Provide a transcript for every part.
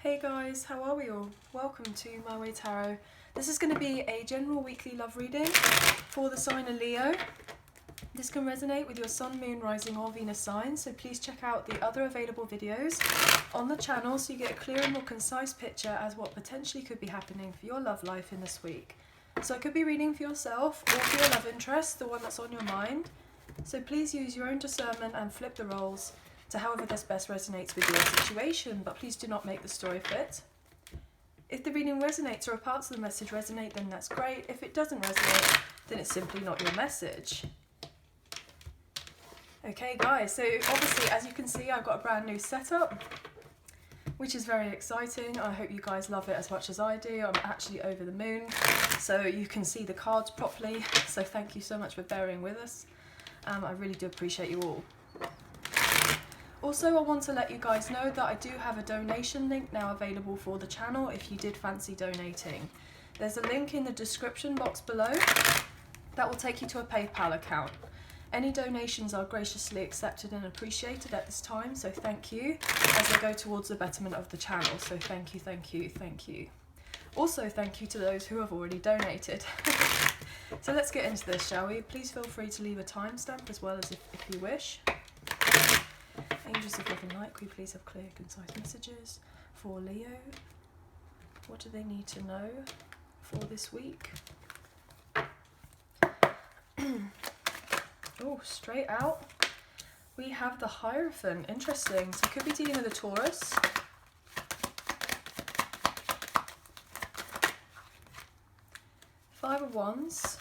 Hey guys, how are we all? Welcome to My Way Tarot. This is going to be a general weekly love reading for the sign of Leo. This can resonate with your Sun, Moon, Rising or Venus sign, so please check out the other available videos on the channel so you get a clearer and more concise picture as what potentially could be happening for your love life in this week. So it could be reading for yourself or for your love interest, the one that's on your mind. So please use your own discernment and flip the roles to however this best resonates with your situation, but please do not make the story fit. If the reading resonates or parts of the message resonate, then that's great. If it doesn't resonate, then it's simply not your message. Okay guys, so obviously as you can see I've got a brand new setup, which is very exciting. I hope you guys love it as much as I do. I'm actually over the moon, so you can see the cards properly, so thank you so much for bearing with us. I really do appreciate you all. Also, I want to let you guys know that I do have a donation link now available for the channel if you did fancy donating. There's a link in the description box below that will take you to a PayPal account. Any donations are graciously accepted and appreciated at this time, so thank you, as they go towards the betterment of the channel. So thank you, thank you, thank you. Also, thank you to those who have already donated. So let's get into this, shall we? Please feel free to leave a timestamp as well as if you wish. Angels of love and light, could we please have clear, concise messages for Leo? What do they need to know for this week? Oh, straight out, we have the Hierophant. Interesting. So could be dealing with a Taurus. Five of Wands.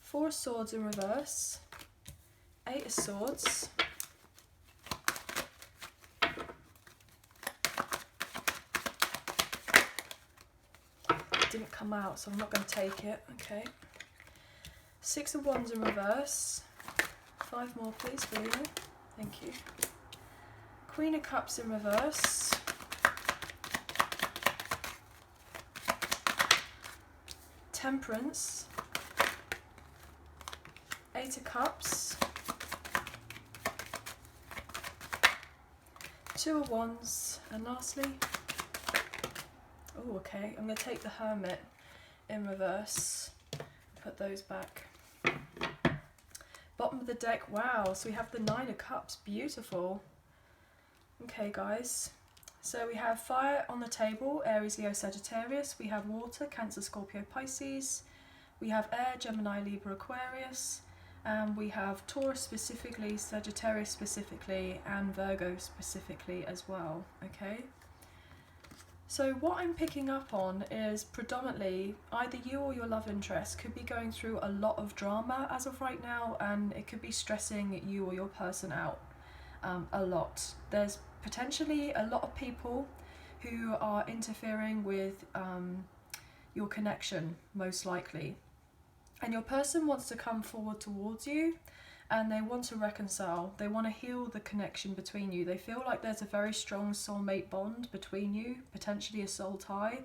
Four of Swords in reverse. Eight of Swords. It didn't come out, so I'm not going to take it. Okay. Six of Wands in reverse. Five more, please, for Leo. Thank you. Queen of Cups in reverse. Temperance. Eight of Cups. Two of Wands. And lastly, oh, okay, I'm going to take the Hermit in reverse. Put those back. Bottom of the deck, wow, so we have the Nine of Cups, beautiful. Okay guys, so we have fire on the table, Aries, Leo, Sagittarius. We have water, Cancer, Scorpio, Pisces. We have air, Gemini, Libra, Aquarius. We have Taurus specifically, Sagittarius specifically, and Virgo specifically as well, okay? So what I'm picking up on is predominantly either you or your love interest could be going through a lot of drama as of right now, and it could be stressing you or your person out a lot. There's potentially a lot of people who are interfering with your connection, most likely. And your person wants to come forward towards you and they want to reconcile. They want to heal the connection between you. They feel like there's a very strong soulmate bond between you, potentially a soul tie.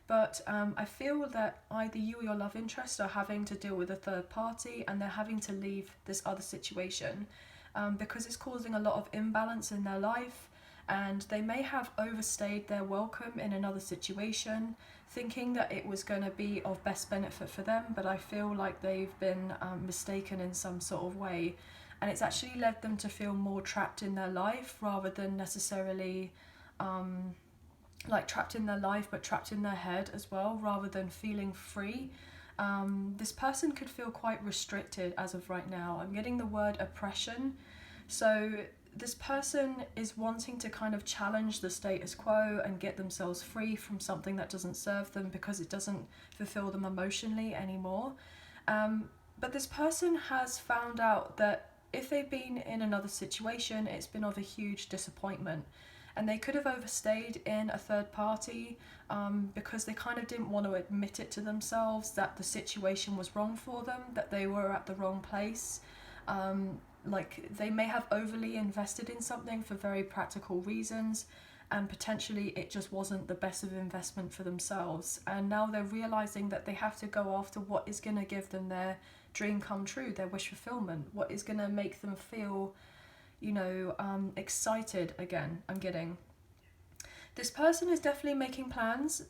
But I feel that either you or your love interest are having to deal with a third party and they're having to leave this other situation because it's causing a lot of imbalance in their life. And they may have overstayed their welcome in another situation, thinking that it was going to be of best benefit for them, but I feel like they've been mistaken in some sort of way, and it's actually led them to feel more trapped in their life rather than necessarily like trapped in their life, but trapped in their head as well, rather than feeling free. This person could feel quite restricted as of right now. I'm getting the word oppression. So this person is wanting to kind of challenge the status quo and get themselves free from something that doesn't serve them because it doesn't fulfill them emotionally anymore. But this person has found out that if they've been in another situation, it's been of a huge disappointment. And they could have overstayed in a third party because they kind of didn't want to admit it to themselves that the situation was wrong for them, that they were at the wrong place. Like they may have overly invested in something for very practical reasons, and potentially it just wasn't the best of investment for themselves. And now they're realizing that they have to go after what is going to give them their dream come true, their wish fulfillment, what is going to make them feel, you know, excited again, I'm getting. This person is definitely making plans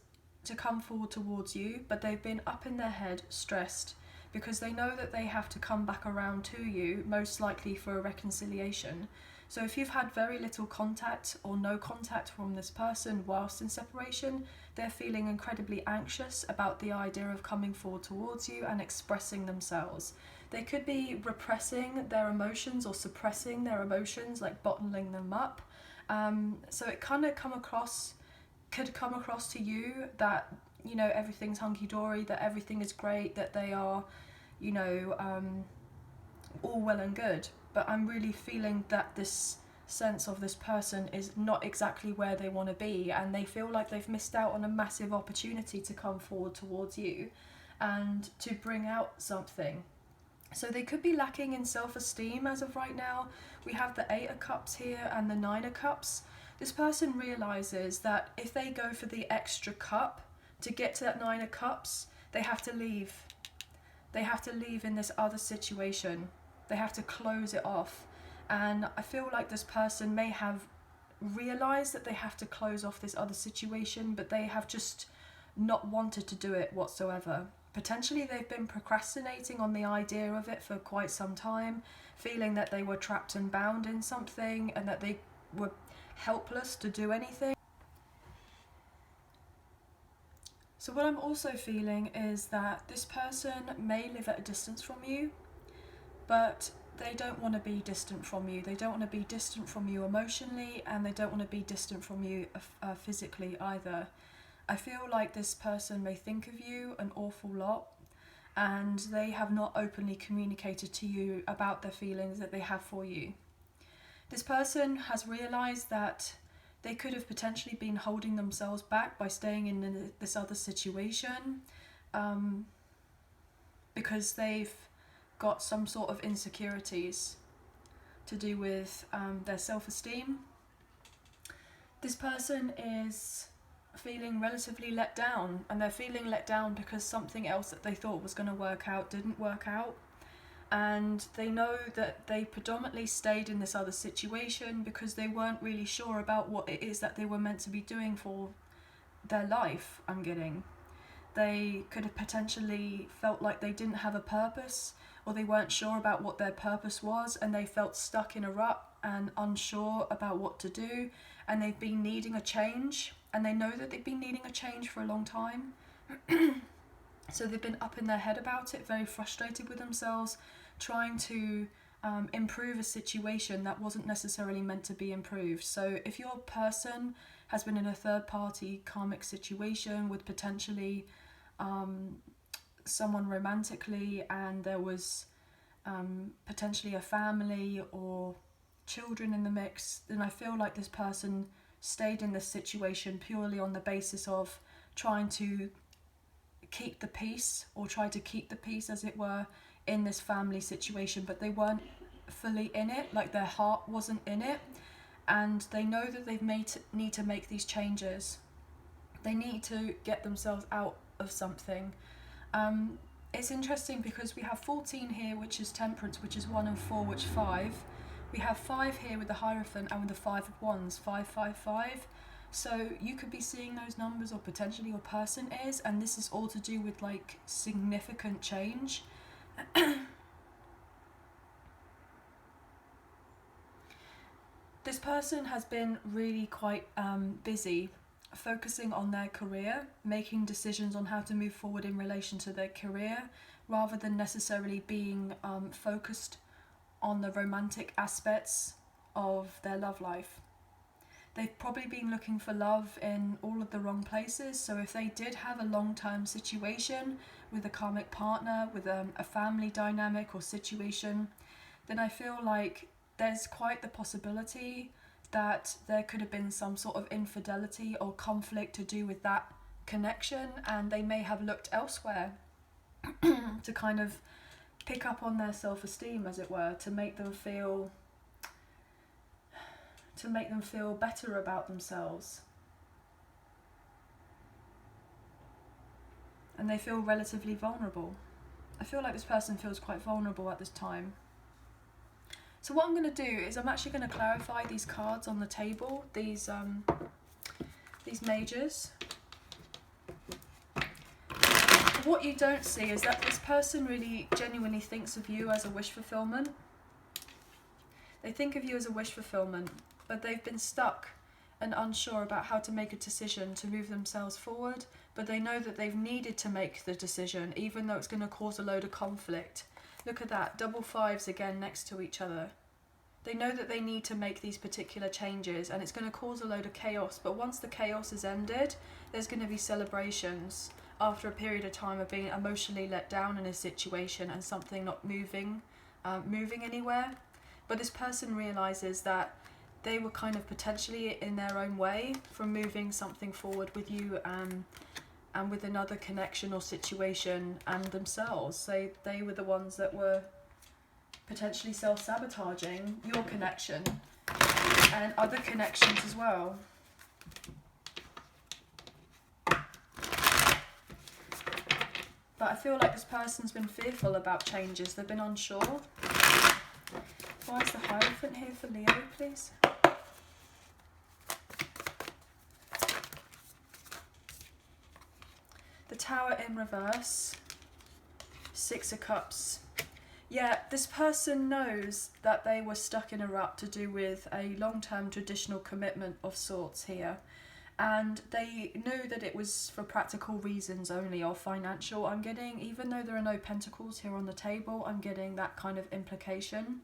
to come forward towards you, but they've been up in their head, stressed, because they know that they have to come back around to you, most likely for a reconciliation. So if you've had very little contact or no contact from this person whilst in separation, they're feeling incredibly anxious about the idea of coming forward towards you and expressing themselves. They could be repressing their emotions or suppressing their emotions, like bottling them up. So it kind of could come across to you that, you know, everything's hunky-dory, that everything is great, that they are, you know, all well and good. But I'm really feeling that this sense of this person is not exactly where they want to be, and they feel like they've missed out on a massive opportunity to come forward towards you and to bring out something. So they could be lacking in self-esteem as of right now. We have the 8 of Cups here and the 9 of Cups. This person realises that if they go for the extra cup to get to that 9 of Cups, they have to leave. They have to leave in this other situation. They have to close it off. And I feel like this person may have realised that they have to close off this other situation, but they have just not wanted to do it whatsoever. Potentially they've been procrastinating on the idea of it for quite some time, feeling that they were trapped and bound in something and that they were helpless to do anything. So what I'm also feeling is that this person may live at a distance from you, but they don't want to be distant from you. They don't want to be distant from you emotionally, and they don't want to be distant from you physically either. I feel like this person may think of you an awful lot, and they have not openly communicated to you about their feelings that they have for you. This person has realised that they could have potentially been holding themselves back by staying in this other situation, because they've got some sort of insecurities to do with their self-esteem. This person is feeling relatively let down, and they're feeling let down because something else that they thought was going to work out didn't work out, and they know that they predominantly stayed in this other situation because they weren't really sure about what it is that they were meant to be doing for their life, I'm getting. They could have potentially felt like they didn't have a purpose, or they weren't sure about what their purpose was, and they felt stuck in a rut and unsure about what to do, and they've been needing a change, and they know that they've been needing a change for a long time. So they've been up in their head about it, very frustrated with themselves, trying to improve a situation that wasn't necessarily meant to be improved. So if your person has been in a third party karmic situation with potentially someone romantically, and there was potentially a family or children in the mix, then I feel like this person stayed in this situation purely on the basis of trying to keep the peace, or try to keep the peace as it were, in this family situation, but they weren't fully in it, like their heart wasn't in it, and they know that they need to make these changes. They need to get themselves out of something. It's interesting because we have 14 here, which is Temperance, which is 1 and 4, which 5. We have 5 here with the Hierophant and with the 5 of Wands, 5, 5, 5. So you could be seeing those numbers, or potentially your person is, and this is all to do with like significant change. This person has been really quite busy focusing on their career, making decisions on how to move forward in relation to their career, rather than necessarily being focused on the romantic aspects of their love life. They've probably been looking for love in all of the wrong places. So if they did have a long-term situation with a karmic partner, with a family dynamic or situation, then I feel like there's quite the possibility that there could have been some sort of infidelity or conflict to do with that connection, and they may have looked elsewhere to kind of pick up on their self-esteem, as it were, to make them feel better about themselves. And they feel relatively vulnerable. I feel like this person feels quite vulnerable at this time. So what I'm going to do is I'm actually going to clarify these cards on the table, these majors. What you don't see is that this person really genuinely thinks of you as a wish fulfillment. They think of you as a wish fulfillment, but they've been stuck and unsure about how to make a decision to move themselves forward, but they know that they've needed to make the decision, even though it's going to cause a load of conflict. Look at that, double fives again next to each other. They know that they need to make these particular changes, and it's going to cause a load of chaos, but once the chaos is ended, there's going to be celebrations after a period of time of being emotionally let down in a situation and something not moving anywhere. But this person realizes that they were kind of potentially in their own way from moving something forward with you and with another connection or situation and themselves. So they were the ones that were potentially self-sabotaging your connection and other connections as well. But I feel like this person's been fearful about changes. They've been unsure. Why is the Hierophant here for Leo, please? The Tower in reverse. Six of Cups. Yeah, this person knows that they were stuck in a rut to do with a long-term traditional commitment of sorts here. And they knew that it was for practical reasons only, or financial. I'm getting, even though there are no pentacles here on the table, I'm getting that kind of implication.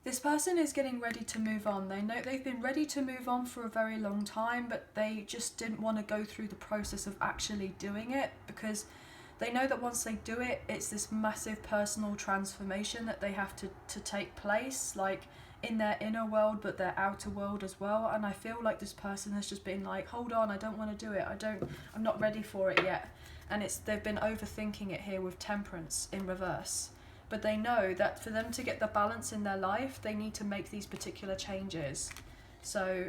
This person is getting ready to move on. They know they've been ready to move on for a very long time, but they just didn't want to go through the process of actually doing it, because they know that once they do it, it's this massive personal transformation that they have to take place, like in their inner world, but their outer world as well. And I feel like this person has just been like, hold on, I don't want to do it. I'm not ready for it yet. And they've been overthinking it here with Temperance in reverse. But they know that for them to get the balance in their life, they need to make these particular changes. So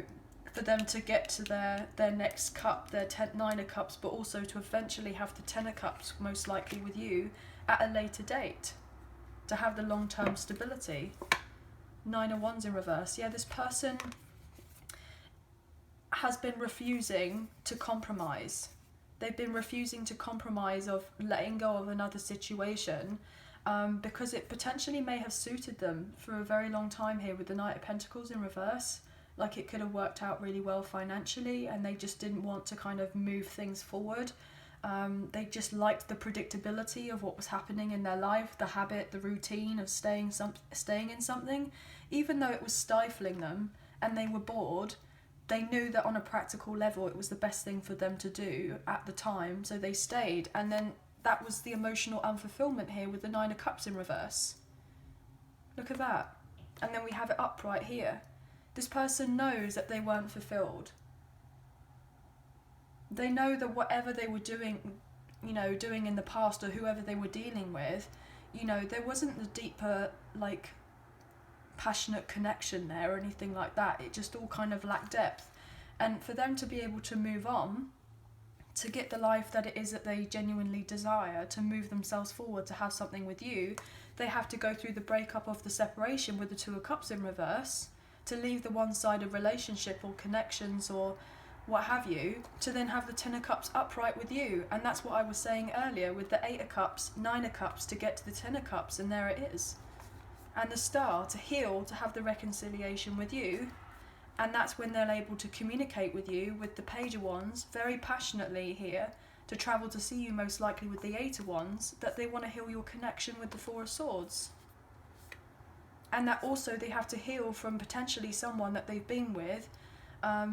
for them to get to their next cup, their Nine of Cups, but also to eventually have the Ten of Cups, most likely with you, at a later date, to have the long-term stability. Nine of Wands in reverse. Yeah, this person has been refusing to compromise. They've been refusing to compromise of letting go of another situation, because it potentially may have suited them for a very long time here with the Knight of Pentacles in reverse. Like it could have worked out really well financially, and they just didn't want to kind of move things forward. They just liked the predictability of what was happening in their life, the habit, the routine of staying in something. Even though it was stifling them and they were bored, they knew that on a practical level it was the best thing for them to do at the time, so they stayed. And then that was the emotional unfulfillment here with the Nine of Cups in reverse. Look at that. And then we have it upright here. This person knows that they weren't fulfilled. They know that whatever they were doing in the past, or whoever they were dealing with, there wasn't the deeper, like, passionate connection there or anything like that. It just all kind of lacked depth. And for them to be able to move on, to get the life that it is that they genuinely desire, to move themselves forward, to have something with you, they have to go through the breakup of the separation with the Two of Cups in reverse, to leave the one-sided relationship or connections or what have you, to then have the Ten of Cups upright with you. And that's what I was saying earlier with the Eight of Cups, Nine of Cups, to get to the Ten of Cups, and there it is. And the Star, to heal, to have the reconciliation with you. And that's when they're able to communicate with you with the Page of Wands, very passionately here, to travel to see you most likely with the Eight of Wands, that they want to heal your connection with the Four of Swords. And that also they have to heal from potentially someone that they've been with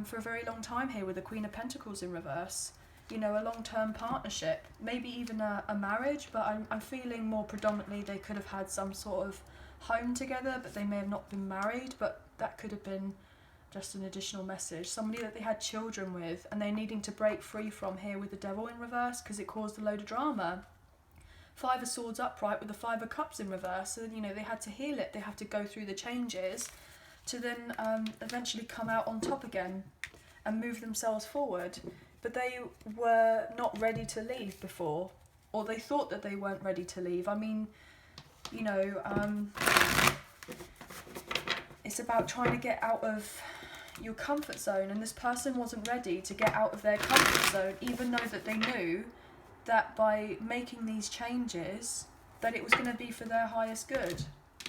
for a very long time here with the Queen of Pentacles in reverse. A long-term partnership, maybe even a marriage, but I'm feeling more predominantly they could have had some sort of home together, but they may have not been married, but that could have been just an additional message. Somebody that they had children with, and they're needing to break free from here with the Devil in reverse because it caused a load of drama. Five of Swords upright with the Five of Cups in reverse. So, they had to heal it. They have to go through the changes to then eventually come out on top again and move themselves forward. But they were not ready to leave before, or they thought that they weren't ready to leave. I mean, it's about trying to get out of your comfort zone, and this person wasn't ready to get out of their comfort zone, even though that they knew that by making these changes that it was going to be for their highest good,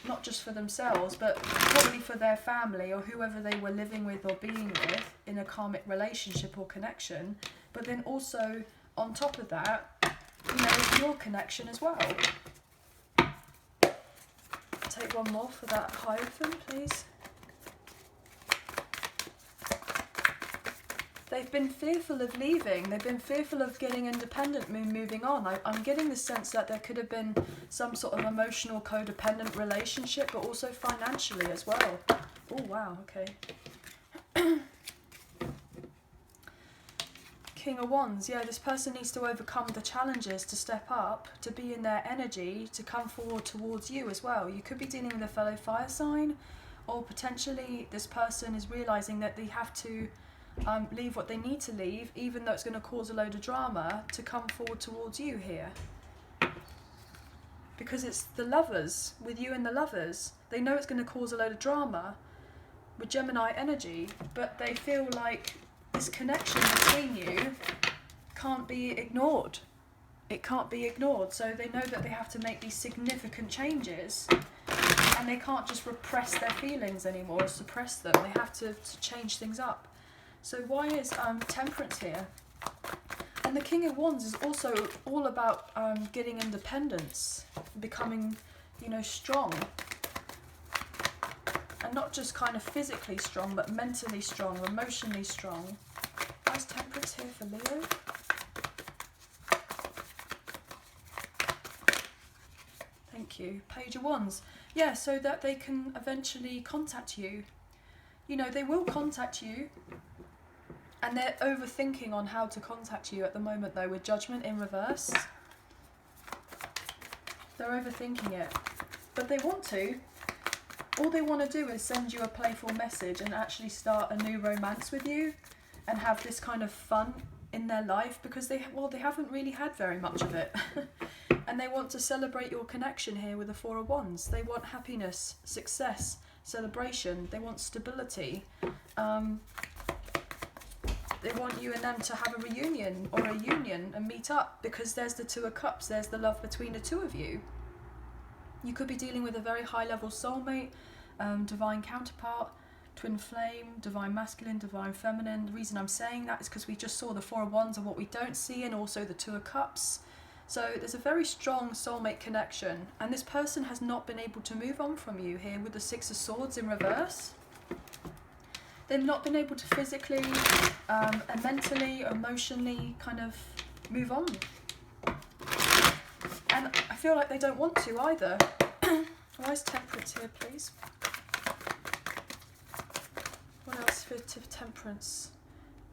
not just for themselves, but probably for their family or whoever they were living with or being with in a karmic relationship or connection. But then also on top of that, you know, your connection as well. Take one more for that Hierophant, please. They've been fearful of leaving. They've been fearful of getting independent and moving on. I'm getting the sense that there could have been some sort of emotional codependent relationship, but also financially as well. Oh, wow, okay. King of Wands. Yeah, this person needs to overcome the challenges to step up, to be in their energy, to come forward towards you as well. You could be dealing with a fellow fire sign, or potentially this person is realising that they have to leave what they need to leave, even though it's going to cause a load of drama, to come forward towards you here. Because it's the Lovers, with you and the Lovers. They know it's going to cause a load of drama with Gemini energy, but they feel like this connection between you can't be ignored. It can't be ignored. So they know that they have to make these significant changes, and they can't just repress their feelings anymore or suppress them. They have to change things up. So why is Temperance here? And the King of Wands is also all about getting independence, becoming, you know, strong. And not just kind of physically strong, but mentally strong, emotionally strong. Why is Temperance here for Leo? Thank you. Page of Wands. Yeah, so that they can eventually contact you. You know, they will contact you. And they're overthinking on how to contact you at the moment, though, with Judgment in reverse. They're overthinking it. But they want to. All they want to do is send you a playful message and actually start a new romance with you and have this kind of fun in their life, because they haven't really had very much of it. And they want to celebrate your connection here with the Four of Wands. They want happiness, success, celebration. They want stability. They want you and them to have a reunion or a union and meet up, because there's the Two of Cups, there's the love between the two of you. You could be dealing with a very high level soulmate, divine counterpart, twin flame, divine masculine, divine feminine. The reason I'm saying that is because we just saw the Four of Wands and what we don't see, and also the Two of Cups. So there's a very strong soulmate connection, and this person has not been able to move on from you here with the Six of Swords in reverse. They've not been able to physically and mentally or emotionally kind of move on. And I feel like they don't want to either. Why is Temperance here, please? What else for Temperance?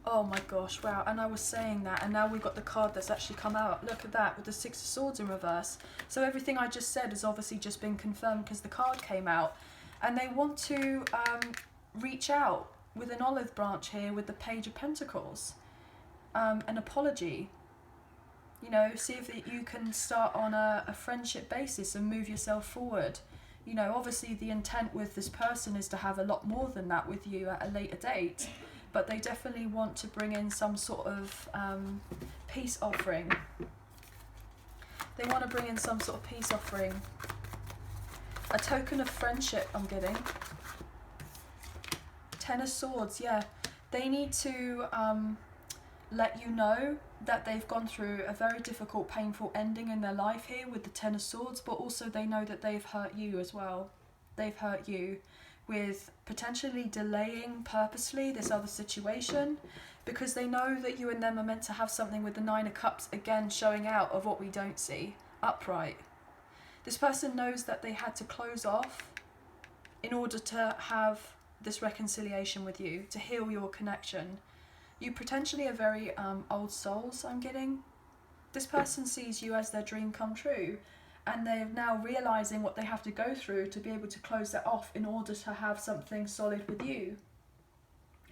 Oh my gosh, wow. And I was saying that, and now we've got the card that's actually come out. Look at that, with the Six of Swords in reverse. So everything I just said has obviously just been confirmed because the card came out. And they want to reach out with an olive branch here with the Page of Pentacles. An apology. You know, see if you can start on a friendship basis and move yourself forward. You know, obviously the intent with this person is to have a lot more than that with you at a later date, but they definitely want to bring in some sort of peace offering. They want to bring in some sort of peace offering. A token of friendship, I'm getting. Ten of Swords, yeah. They need to let you know that they've gone through a very difficult, painful ending in their life here with the Ten of Swords, but also they know that they've hurt you as well. They've hurt you with potentially delaying purposely this other situation, because they know that you and them are meant to have something with the Nine of Cups, again showing out of what we don't see, upright. This person knows that they had to close off in order to have this reconciliation with you, to heal your connection. You potentially are very old souls, I'm getting. This person sees you as their dream come true, and they're now realising what they have to go through to be able to close that off in order to have something solid with you.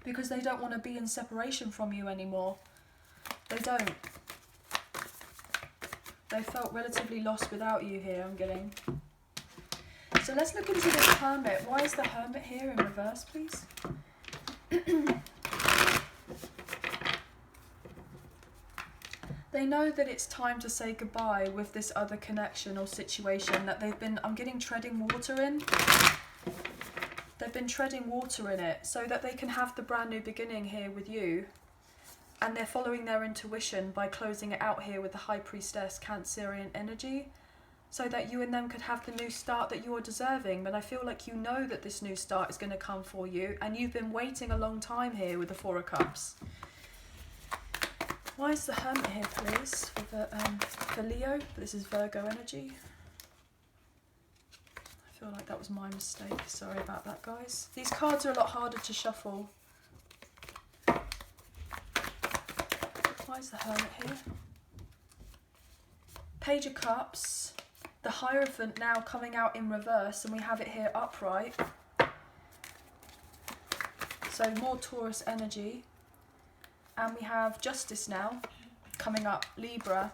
Because they don't want to be in separation from you anymore. They don't. They felt relatively lost without you here, I'm getting. So let's look into this Hermit. Why is the Hermit here in reverse, please? They know that it's time to say goodbye with this other connection or situation that they've been, I'm getting treading water in. They've been treading water in it so that they can have the brand new beginning here with you. And they're following their intuition by closing it out here with the High Priestess Cancerian energy, so that you and them could have the new start that you're deserving. But I feel like you know that this new start is going to come for you, and you've been waiting a long time here with the Four of Cups. Why is the Hermit here, please, for Leo? This is Virgo energy. I feel like that was my mistake. Sorry about that, guys. These cards are a lot harder to shuffle. Why is the Hermit here? Page of Cups. The Hierophant now coming out in reverse, and we have it here upright. So more Taurus energy. And we have Justice now coming up, Libra.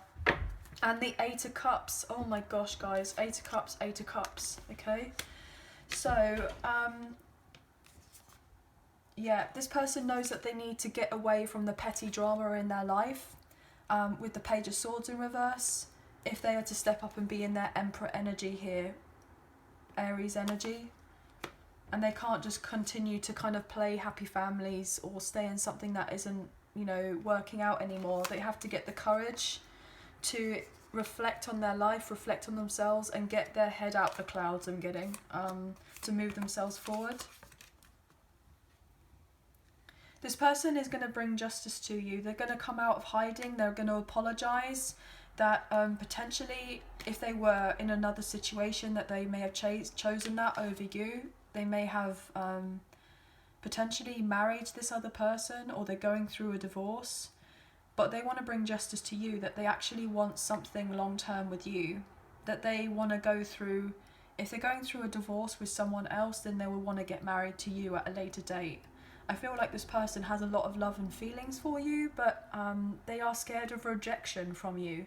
And the Eight of Cups. Oh my gosh, guys. Eight of Cups, Eight of Cups. Okay. So, yeah, this person knows that they need to get away from the petty drama in their life. With the Page of Swords in reverse. If they are to step up and be in their Emperor energy here. Aries energy. And they can't just continue to kind of play happy families or stay in something that isn't, you know, working out anymore. They have to get the courage to reflect on their life, reflect on themselves, and get their head out the clouds. I'm getting to move themselves forward. This person is going to bring justice to you. They're going to come out of hiding. They're going to apologize that potentially if they were in another situation that they may have chosen that over you. They may have potentially married this other person, or they're going through a divorce, but they want to bring justice to you, that they actually want something long-term with you, that they want to go through, if they're going through a divorce with someone else, then they will want to get married to you at a later date. I feel like this person has a lot of love and feelings for you, but they are scared of rejection from you,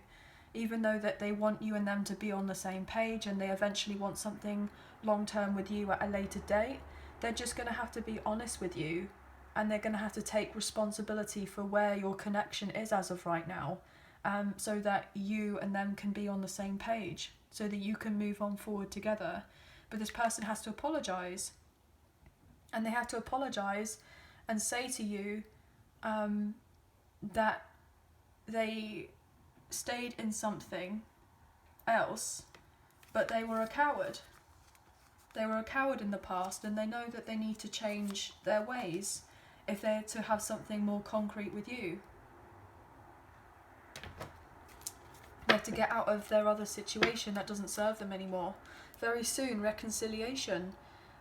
even though that they want you and them to be on the same page, and they eventually want something long-term with you at a later date. They're just going to have to be honest with you, and they're going to have to take responsibility for where your connection is as of right now, so that you and them can be on the same page, so that you can move on forward together. But this person has to apologise, and they have to apologise and say to you that they stayed in something else, but they were a coward. They were a coward in the past, and they know that they need to change their ways if they're to have something more concrete with you. They have to get out of their other situation that doesn't serve them anymore. Very soon, reconciliation.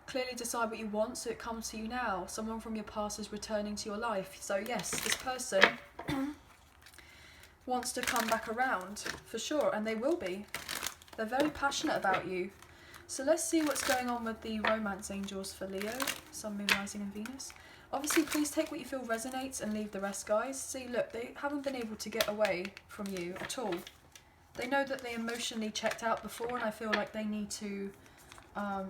Clearly decide what you want so it comes to you now. Someone from your past is returning to your life. So yes, this person wants to come back around, for sure, and they will be. They're very passionate about you. So let's see what's going on with the romance angels for Leo, Sun, Moon, Rising and Venus. Obviously, please take what you feel resonates and leave the rest, guys. See, look, they haven't been able to get away from you at all. They know that they emotionally checked out before, and I feel like they need to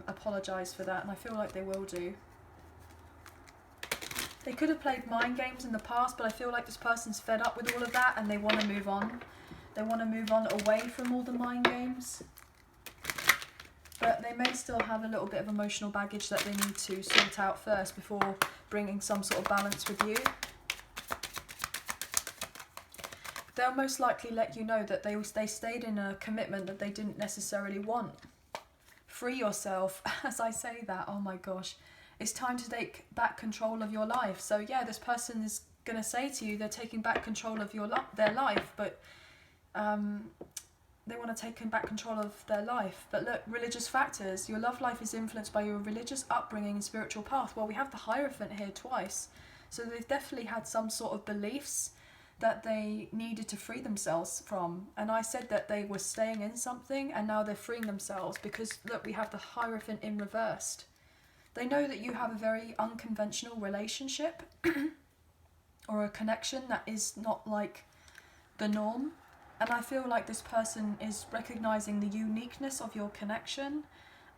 apologise for that, and I feel like they will do. They could have played mind games in the past, but I feel like this person's fed up with all of that, and they want to move on. They want to move on away from all the mind games. But they may still have a little bit of emotional baggage that they need to sort out first before bringing some sort of balance with you. They'll most likely let you know that they stayed in a commitment that they didn't necessarily want. Free yourself. As I say that, oh my gosh. It's time to take back control of your life. So yeah, this person is going to say to you they're taking back control of their life, but they want to take back control of their life. But look, religious factors. Your love life is influenced by your religious upbringing and spiritual path. Well, we have the Hierophant here twice. So they've definitely had some sort of beliefs that they needed to free themselves from. And I said that they were staying in something, and now they're freeing themselves because, look, we have the Hierophant in reversed. They know that you have a very unconventional relationship or a connection that is not like the norm. And I feel like this person is recognising the uniqueness of your connection,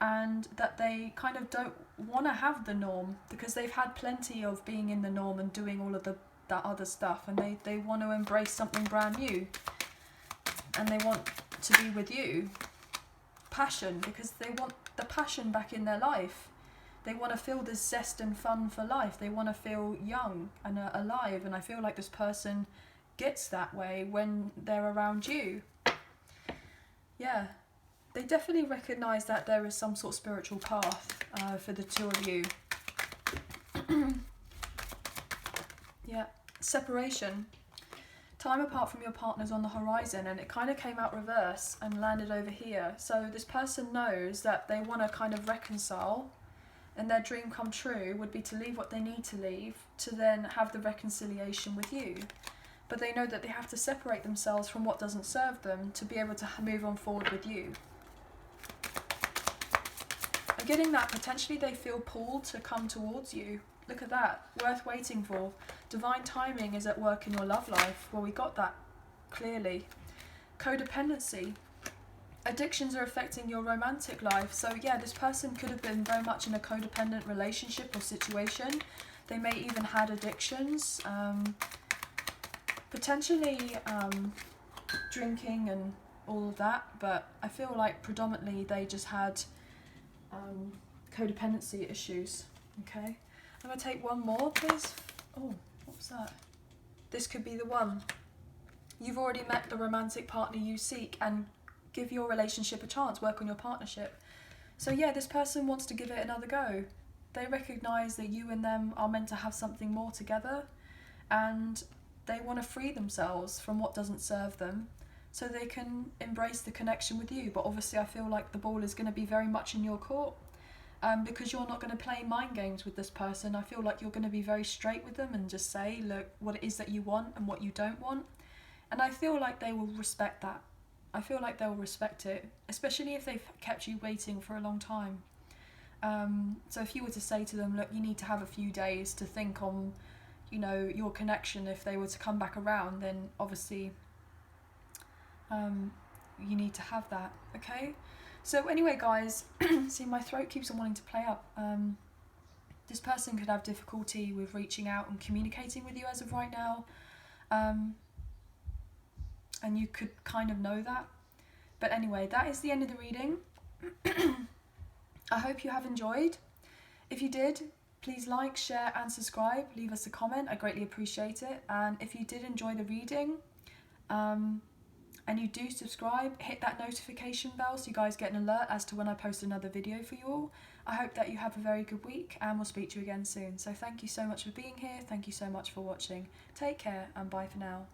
and that they kind of don't want to have the norm because they've had plenty of being in the norm and doing all of that other stuff, and they want to embrace something brand new, and they want to be with you. Passion, because they want the passion back in their life. They want to feel this zest and fun for life. They want to feel young and alive, and I feel like this person gets that way when they're around you. Yeah, they definitely recognise that there is some sort of spiritual path for the two of you. Yeah, separation. Time apart from your partner's on the horizon, and it kind of came out reverse and landed over here. So this person knows that they want to kind of reconcile, and their dream come true would be to leave what they need to leave to then have the reconciliation with you. But they know that they have to separate themselves from what doesn't serve them to be able to move on forward with you. I'm getting that potentially they feel pulled to come towards you. Look at that, worth waiting for. Divine timing is at work in your love life. Well, we got that clearly. Codependency. Addictions are affecting your romantic life. So yeah, this person could have been very much in a codependent relationship or situation. They may even had addictions. Potentially drinking and all of that. But I feel like predominantly they just had codependency issues. Okay. I'm going to take one more, please. Oh, what was that? This could be the one. You've already met the romantic partner you seek, and give your relationship a chance, work on your partnership. So yeah, this person wants to give it another go. They recognise that you and them are meant to have something more together, and they want to free themselves from what doesn't serve them so they can embrace the connection with you. But obviously I feel like the ball is going to be very much in your court. Because you're not going to play mind games with this person. I feel like you're going to be very straight with them and just say, look, what it is that you want and what you don't want. And I feel like they will respect that. I feel like they'll respect it, especially if they've kept you waiting for a long time. So if you were to say to them, look, you need to have a few days to think on, you know, your connection, if they were to come back around, then obviously you need to have that, okay? So anyway, guys, see, my throat keeps on wanting to play up. This person could have difficulty with reaching out and communicating with you as of right now. And you could kind of know that. But anyway, that is the end of the reading. I hope you have enjoyed. If you did, please like, share and subscribe. Leave us a comment. I greatly appreciate it. And if you did enjoy the reading, and you do subscribe, hit that notification bell so you guys get an alert as to when I post another video for you all. I hope that you have a very good week, and we'll speak to you again soon. So thank you so much for being here. Thank you so much for watching. Take care and bye for now.